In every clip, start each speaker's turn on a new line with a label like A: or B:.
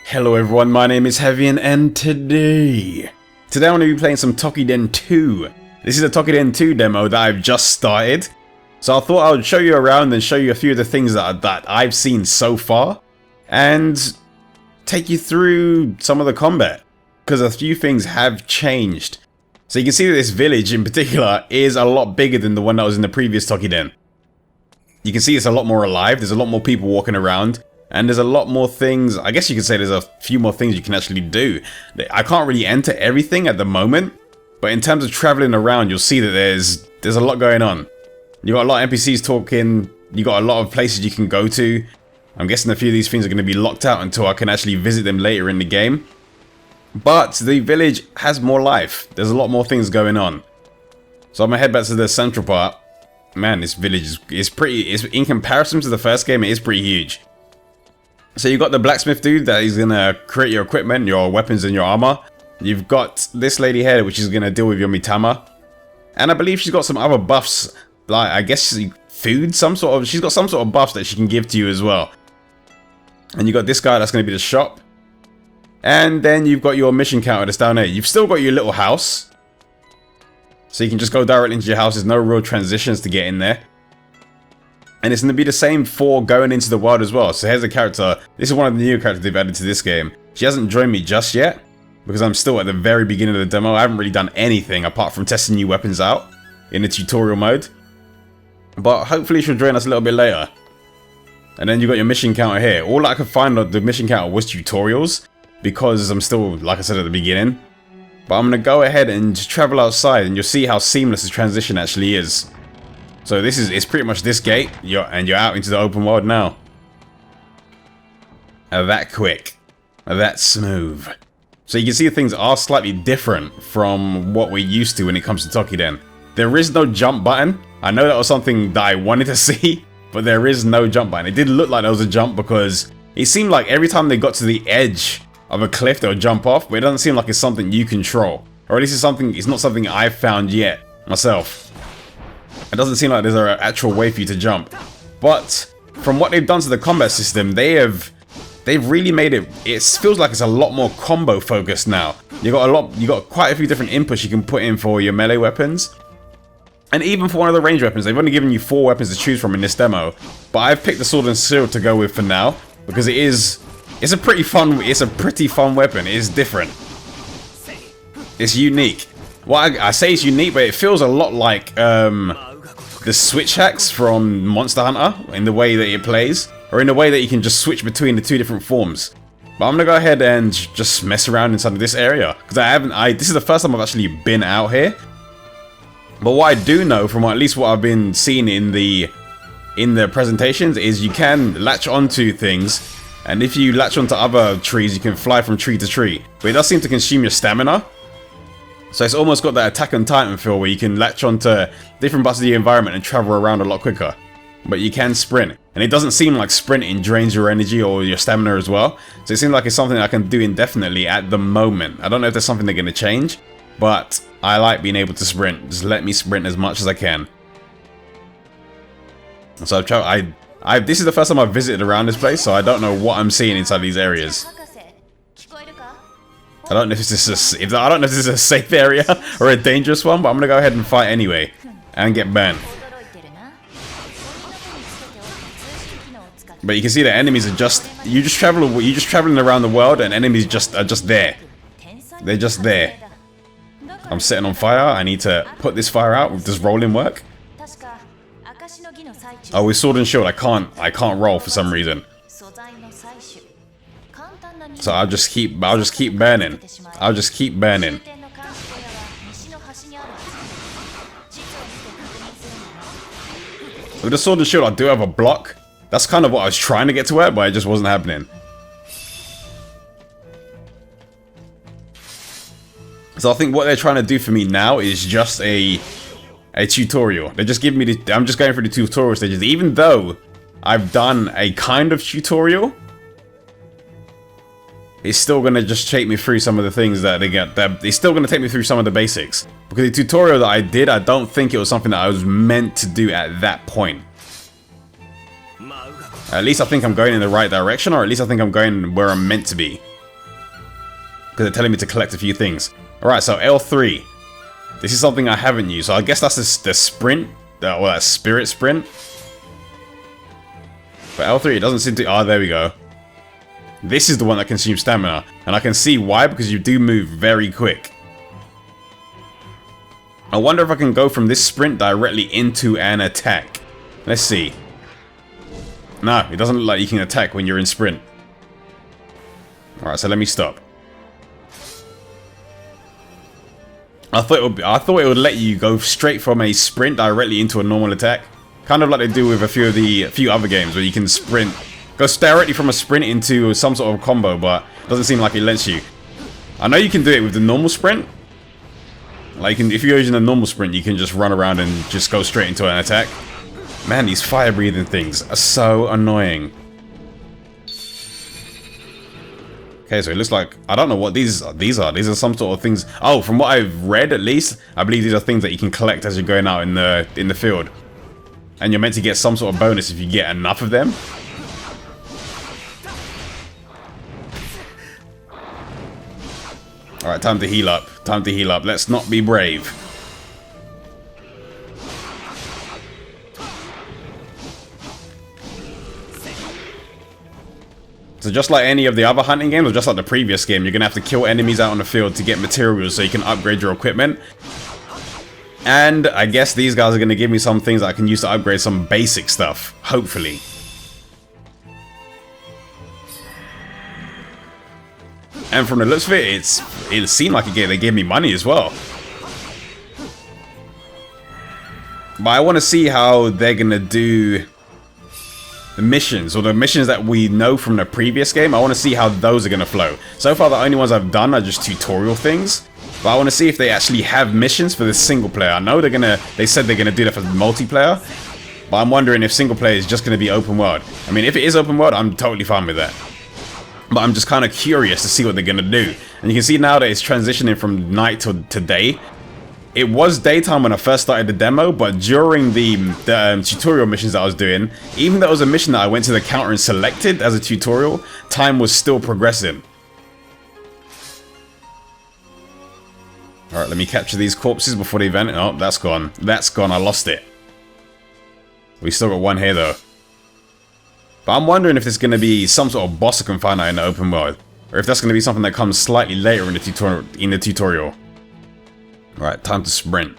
A: Hello everyone, my name is Havian, and today I'm going to be playing some Toukiden 2. This is a Toukiden 2 demo that I've just started. So I thought I would show you around and show you a few of the things that I've seen so far. And take you through some of the combat. Because a few things have changed. So you can see that this village in particular is a lot bigger than the one that was in the previous Toukiden. You can see it's a lot more alive, there's a lot more people walking around. And there's a lot more things, I guess you could say there's a few more things you can actually do. I can't really enter everything at the moment, but in terms of traveling around, you'll see that there's a lot going on. You got a lot of NPCs talking, you got a lot of places you can go to. I'm guessing a few of these things are going to be locked out until I can actually visit them later in the game. But the village has more life, there's a lot more things going on. So I'm going to head back to the central part. Man, this village is in comparison to the first game, it is pretty huge. So you've got the blacksmith dude that is going to create your equipment, your weapons and your armor. You've got this lady here which is going to deal with your mitama. And I believe she's got some other buffs, like I guess food, she's got some sort of buffs that she can give to you as well. And you got this guy that's going to be the shop. And then you've got your mission counter that's down there. You've still got your little house. So you can just go directly into your house, there's no real transitions to get in there. And it's going to be the same for going into the world as well. So here's a character. This is one of the new characters they've added to this game. She hasn't joined me just yet, because I'm still at the very beginning of the demo. I haven't really done anything apart from testing new weapons out in the tutorial mode. But hopefully she'll join us a little bit later. And then you got your mission counter here. All I could find on the mission counter was tutorials, because I'm still, like I said at the beginning. But I'm going to go ahead and just travel outside, and you'll see how seamless the transition actually is. So it's pretty much this gate, and you're out into the open world now. That quick, that smooth. So you can see things are slightly different from what we're used to when it comes to Toukiden. There is no jump button. I know that was something that I wanted to see, but there is no jump button. It did look like there was a jump because it seemed like every time they got to the edge of a cliff they would jump off, but it doesn't seem like it's something you control. Or at least it's not something I've found yet myself. It doesn't seem like there's an actual way for you to jump. But from what they've done to the combat system, they've really made it feels like it's a lot more combo focused now. You got quite a few different inputs you can put in for your melee weapons. And even for one of the ranged weapons, they've only given you 4 weapons to choose from in this demo. But I've picked the sword and shield to go with for now, because it's a pretty fun weapon. It is different. It's unique. Well, I say it's unique, but it feels a lot like the switch hacks from Monster Hunter in the way that it plays, or in the way that you can just switch between the 2 different forms. But I'm gonna go ahead and just mess around inside of this area, because this is the first time I've actually been out here. But what I do know from at least what I've been seeing in the presentations is you can latch onto things, and if you latch onto other trees you can fly from tree to tree. But it does seem to consume your stamina. So it's almost got that Attack on Titan feel where you can latch onto different parts of the environment and travel around a lot quicker. But you can sprint. And it doesn't seem like sprinting drains your energy or your stamina as well. So it seems like it's something I can do indefinitely at the moment. I don't know if there's something they're going to change, but I like being able to sprint. Just let me sprint as much as I can. So this is the first time I've visited around this place, so I don't know what I'm seeing inside these areas. I don't know if this is a safe area or a dangerous one, but I'm gonna go ahead and fight anyway and get banned. But you can see the enemies are you're just traveling around the world, and enemies are just there. They're just there. I'm setting on fire. I need to put this fire out with this rolling work. Oh, with sword and shield, I can't roll for some reason. So I'll just keep burning. I'll just keep burning. With the sword and shield, I do have a block. That's kind of what I was trying to get to it, but it just wasn't happening. So I think what they're trying to do for me now is just a tutorial. They're just giving me I'm just going through the tutorial stages, even though I've done a kind of tutorial. It's still going to just take me through some of the things that they get. It's still going to take me through some of the basics. Because the tutorial that I did, I don't think it was something that I was meant to do at that point. At least I think I'm going in the right direction, or at least I think I'm going where I'm meant to be. because they're telling me to collect a few things. Alright, so L3. This is something I haven't used, so I guess that's the sprint, or that spirit sprint. But L3, it doesn't seem to... Oh, there we go. This is the one that consumes stamina. And I can see why, because you do move very quick. I wonder if I can go from this sprint directly into an attack. Let's see. No, it doesn't look like you can attack when you're in sprint. Alright, so let me stop. I thought it would let you go straight from a sprint directly into a normal attack. Kind of like they do with a few other games where you can sprint, go directly from a sprint into some sort of combo, but it doesn't seem like it lets you. I know you can do it with the normal sprint. Like, if you're using a normal sprint, you can just run around and just go straight into an attack. Man, these fire-breathing things are so annoying. Okay, so it looks like... I don't know what these are. These are some sort of things... Oh, from what I've read, at least, I believe these are things that you can collect as you're going out in the field. And you're meant to get some sort of bonus if you get enough of them. Alright, time to heal up. Time to heal up. Let's not be brave. So just like any of the other hunting games, or just like the previous game, you're going to have to kill enemies out on the field to get materials so you can upgrade your equipment. And I guess these guys are going to give me some things that I can use to upgrade some basic stuff, hopefully. And from the looks of it, it seemed like they gave me money as well. But I want to see how they're going to do the missions, or the missions that we know from the previous game. I want to see how those are going to flow. So far, the only ones I've done are just tutorial things. But I want to see if they actually have missions for the single player. I know they said they're going to do that for multiplayer. But I'm wondering if single player is just going to be open world. I mean, if it is open world, I'm totally fine with that. But I'm just kind of curious to see what they're going to do. And you can see now that it's transitioning from night to day. It was daytime when I first started the demo, but during the tutorial missions that I was doing, even though it was a mission that I went to the counter and selected as a tutorial, time was still progressing. Alright, let me capture these corpses before the event. Oh, that's gone. That's gone. I lost it. We still got one here, though. But I'm wondering if there's going to be some sort of boss I can find out in the open world. Or if that's going to be something that comes slightly later in the tutorial. Alright, time to sprint.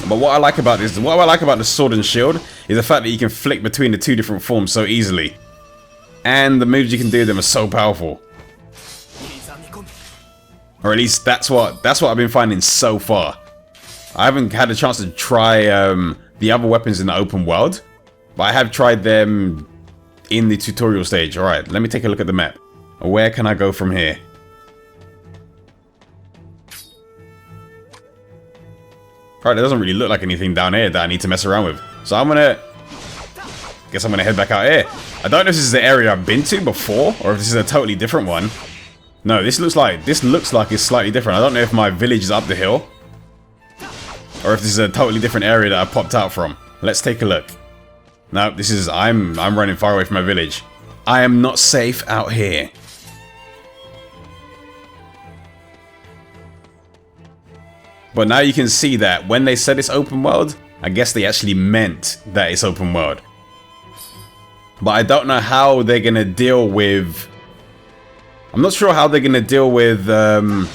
A: But what I like about the sword and shield is the fact that you can flick between the two different forms so easily. And the moves you can do with them are so powerful. Or at least that's what I've been finding so far. I haven't had a chance to try the other weapons in the open world, but I have tried them in the tutorial stage. Alright, let me take a look at the map. Where can I go from here? Alright, it doesn't really look like anything down here that I need to mess around with. So guess I'm gonna head back out here. I don't know if this is the area I've been to before, or if this is a totally different one. No, this looks like it's slightly different. I don't know if my village is up the hill, or if this is a totally different area that I popped out from. Let's take a look. No, this is... I'm running far away from my village. I am not safe out here. But now you can see that when they said it's open world, I guess they actually meant that it's open world. But I don't know how they're going to deal with... I'm not sure how they're going to deal with the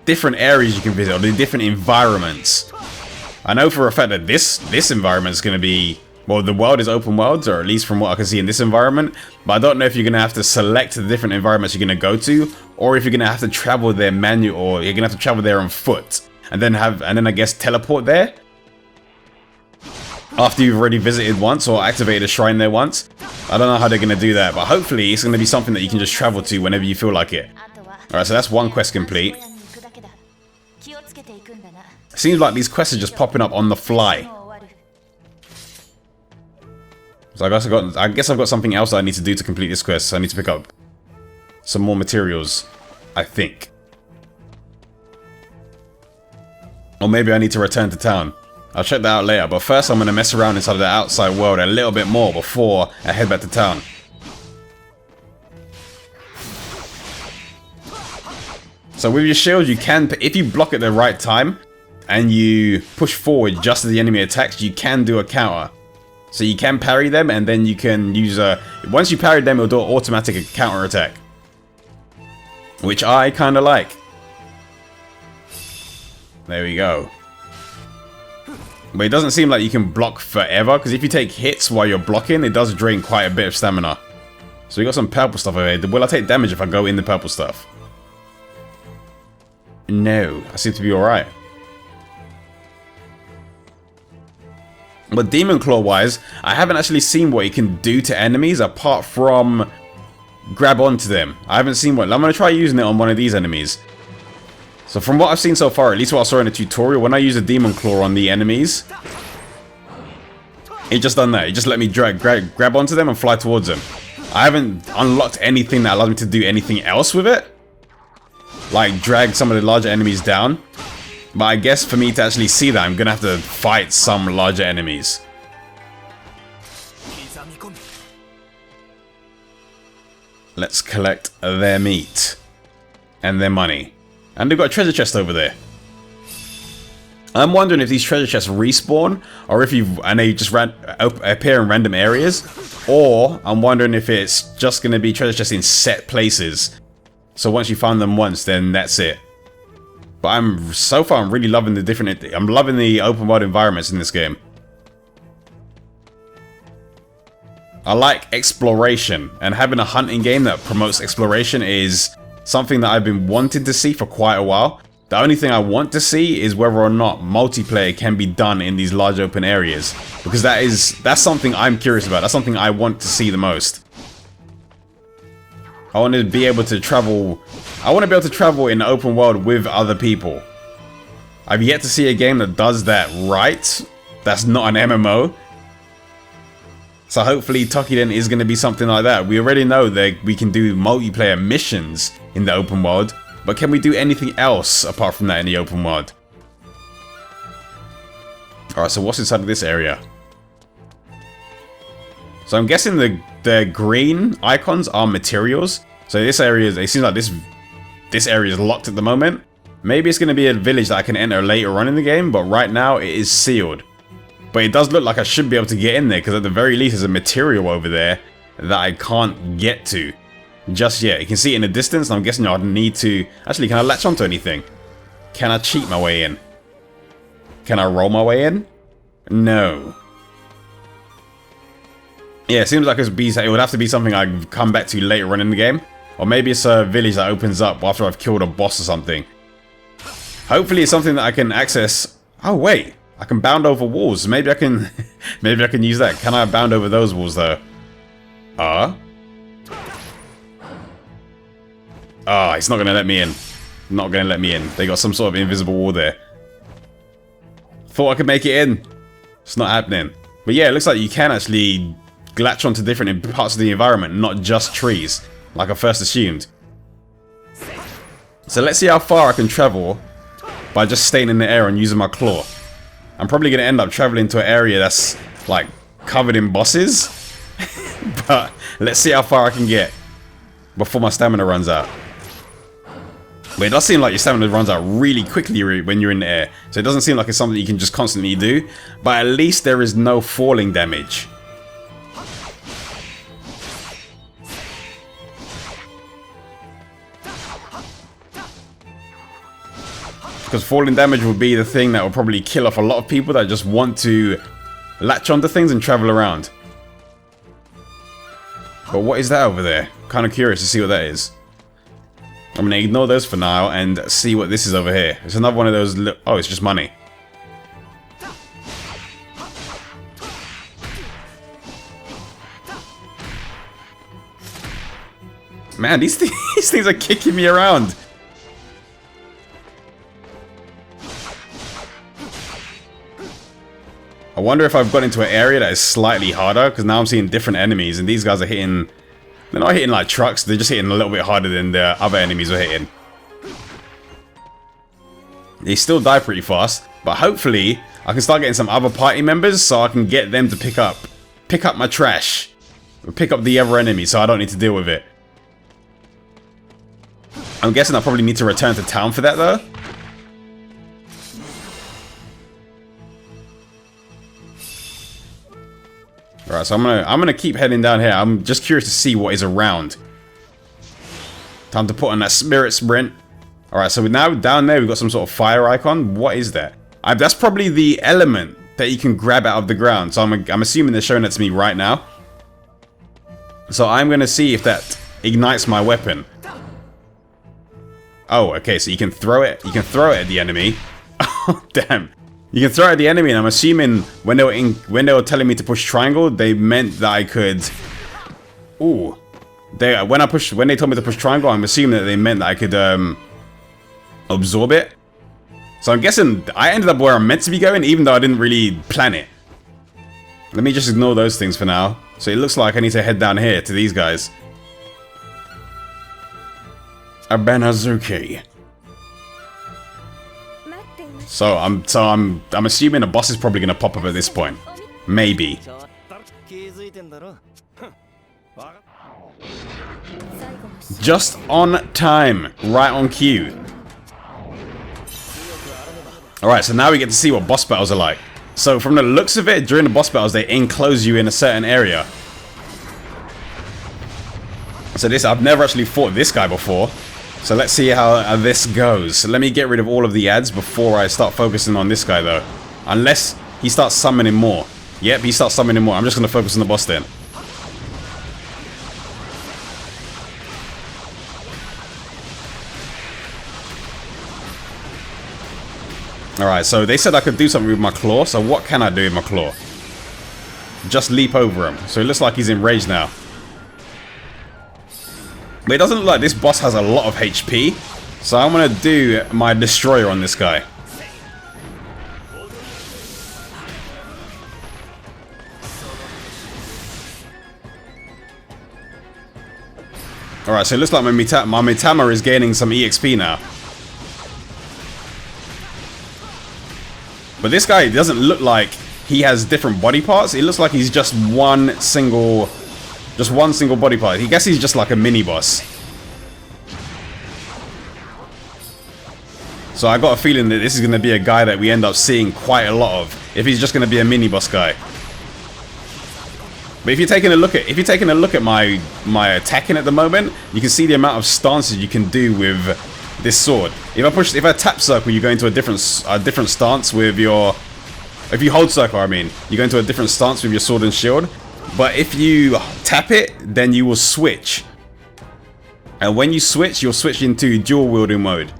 A: different areas you can visit, or the different environments. I know for a fact that this environment is going to be... Well, the world is open worlds, or at least from what I can see in this environment. But I don't know if you're going to have to select the different environments you're going to go to, or if you're going to have to travel there manually, or you're going to have to travel there on foot. And then I guess teleport there. After you've already visited once, or activated a shrine there once. I don't know how they're going to do that, but hopefully it's going to be something that you can just travel to whenever you feel like it. Alright, so that's one quest complete. Seems like these quests are just popping up on the fly. So I guess I've got something else that I need to do to complete this quest. So I need to pick up some more materials, I think. Or maybe I need to return to town. I'll check that out later, but first I'm going to mess around inside of the outside world a little bit more before I head back to town. So with your shield, you can, if you block at the right time and you push forward just as the enemy attacks, you can do a counter. So you can parry them, and then you can use a... Once you parry them, it'll do an automatic counter attack, which I kind of like. There we go. But it doesn't seem like you can block forever, because if you take hits while you're blocking, it does drain quite a bit of stamina. So we got some purple stuff over here. Will I take damage if I go in the purple stuff? No, I seem to be alright. But Demon Claw wise, I haven't actually seen what it can do to enemies apart from grab onto them. I haven't seen what. I'm going to try using it on one of these enemies. So from what I've seen so far, at least what I saw in the tutorial, when I use a Demon Claw on the enemies, it just done that. It just let me grab onto them and fly towards them. I haven't unlocked anything that allows me to do anything else with it, like drag some of the larger enemies down. But I guess for me to actually see that, I'm gonna have to fight some larger enemies. Let's collect their meat and their money. And they've got a treasure chest over there. I'm wondering if these treasure chests respawn, or if they just appear in random areas, or I'm wondering if it's just gonna be treasure chests in set places. So once you find them once, then that's it. But so far I'm really loving I'm loving the open world environments in this game. I like exploration, and having a hunting game that promotes exploration is something that I've been wanting to see for quite a while. The only thing I want to see is whether or not multiplayer can be done in these large open areas, because that's something I'm curious about. That's something I want to see the most. I want to be able to travel. I want to be able to travel in the open world with other people. I've yet to see a game that does that right. That's not an MMO. So hopefully Toukiden is going to be something like that. We already know that we can do multiplayer missions in the open world, but can we do anything else apart from that in the open world? Alright, so what's inside of this area? So I'm guessing the green icons are materials. So this area it seems like this area is locked at the moment. Maybe it's going to be a village that I can enter later on in the game, but right now it is sealed. But it does look like I should be able to get in there, because at the very least there's a material over there that I can't get to just yet. You can see it in the distance, and I'm guessing I'd need to... Actually, can I latch onto anything? Can I cheat my way in? Can I roll my way in? No. Yeah, it seems like it would have to be something I come back to later on in the game. Or maybe it's a village that opens up after I've killed a boss or something. Hopefully it's something that I can access... Oh, wait. I can bound over walls. Maybe I can... maybe I can use that. Can I bound over those walls, though? It's not going to let me in. Not going to let me in. They got some sort of invisible wall there. Thought I could make it in. It's not happening. But yeah, it looks like you can actually latch onto different parts of the environment, not just trees, like I first assumed. So let's see how far I can travel by just staying in the air and using my claw. I'm probably going to end up traveling to an area that's like covered in bosses. But let's see how far I can get before my stamina runs out. But it does seem like your stamina runs out really quickly when you're in the air. So it doesn't seem like it's something you can just constantly do. But at least there is no falling damage. Because falling damage would be the thing that will probably kill off a lot of people that just want to latch onto things and travel around. But what is that over there? Kind of curious to see what that is. I'm going to ignore those for now and see what this is over here. It's another one of those... Oh, it's just money. Man, these things are kicking me around. I wonder if I've got into an area that is slightly harder, because now I'm seeing different enemies, and these guys are hitting... They're not hitting like trucks, they're just hitting a little bit harder than the other enemies are hitting. They still die pretty fast. But hopefully, I can start getting some other party members so I can get them to pick up my trash. Pick up the other enemy so I don't need to deal with it. I'm guessing I probably need to return to town for that though. Alright, so I'm gonna keep heading down here. I'm just curious to see what is around. Time to put on that spirit sprint. Alright, so now down there we've got some sort of fire icon. What is that? That's probably the element that you can grab out of the ground. So I'm assuming they're showing that to me right now. So I'm gonna see if that ignites my weapon. Oh, okay, so you can throw it. You can throw it at the enemy. Oh, damn. You can throw it at the enemy, and I'm assuming when they were telling me to push triangle, they meant that I could. Ooh, when they told me to push triangle, I'm assuming that they meant that I could absorb it. So I'm guessing I ended up where I'm meant to be going, even though I didn't really plan it. Let me just ignore those things for now. So it looks like I need to head down here to these guys. Abanazuki. So I'm assuming a boss is probably gonna pop up at this point. Maybe. Just on time, right on cue. Alright, so now we get to see what boss battles are like. So from the looks of it, during the boss battles, they enclose you in a certain area. So I've never actually fought this guy before. So let's see how this goes. So let me get rid of all of the ads before I start focusing on this guy though. Unless he starts summoning more. Yep, he starts summoning more. I'm just going to focus on the boss then. Alright, so they said I could do something with my claw. So what can I do with my claw? Just leap over him. So it looks like he's enraged now. But it doesn't look like this boss has a lot of HP. So I'm going to do my destroyer on this guy. Alright, so it looks like my Mitama is gaining some EXP now. But this guy doesn't look like he has different body parts. It looks like he's just one single body part. I guess he's just like a mini boss. So I got a feeling that this is going to be a guy that we end up seeing quite a lot of, if he's just going to be a mini boss guy. But if you're taking a look at my attacking at the moment, you can see the amount of stances you can do with this sword. If I tap circle, you go into a different stance with your. If you hold circle, I mean, you go into a different stance with your sword and shield. But if you tap it, then you will switch. And when you switch, you'll switch into dual wielding mode.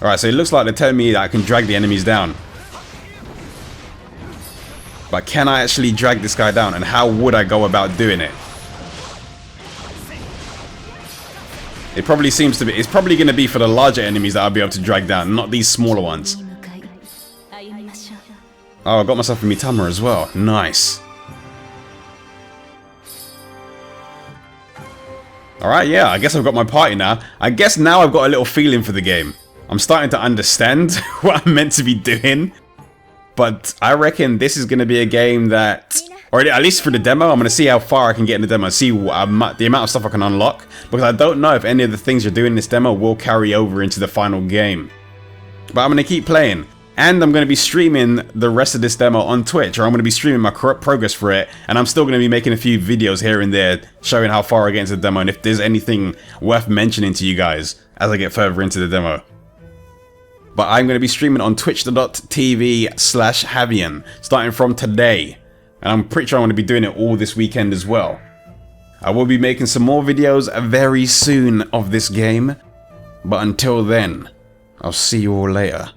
A: Alright, so it looks like they're telling me that I can drag the enemies down. But can I actually drag this guy down? And how would I go about doing it? It probably seems to be. It's probably going to be for the larger enemies that I'll be able to drag down, not these smaller ones. Oh, I got myself a Mitama as well. Nice. Alright, yeah, I guess I've got my party now. I guess now I've got a little feeling for the game. I'm starting to understand what I'm meant to be doing. But I reckon this is going to be a game that, or at least for the demo, I'm going to see how far I can get in the demo. See the amount of stuff I can unlock. Because I don't know if any of the things you're doing in this demo will carry over into the final game. But I'm going to keep playing. And I'm going to be streaming the rest of this demo on Twitch. Or I'm going to be streaming my progress for it. And I'm still going to be making a few videos here and there showing how far I get into the demo. And if there's anything worth mentioning to you guys as I get further into the demo. But I'm going to be streaming on twitch.tv/Havian starting from today. And I'm pretty sure I'm going to be doing it all this weekend as well. I will be making some more videos very soon of this game. But until then, I'll see you all later.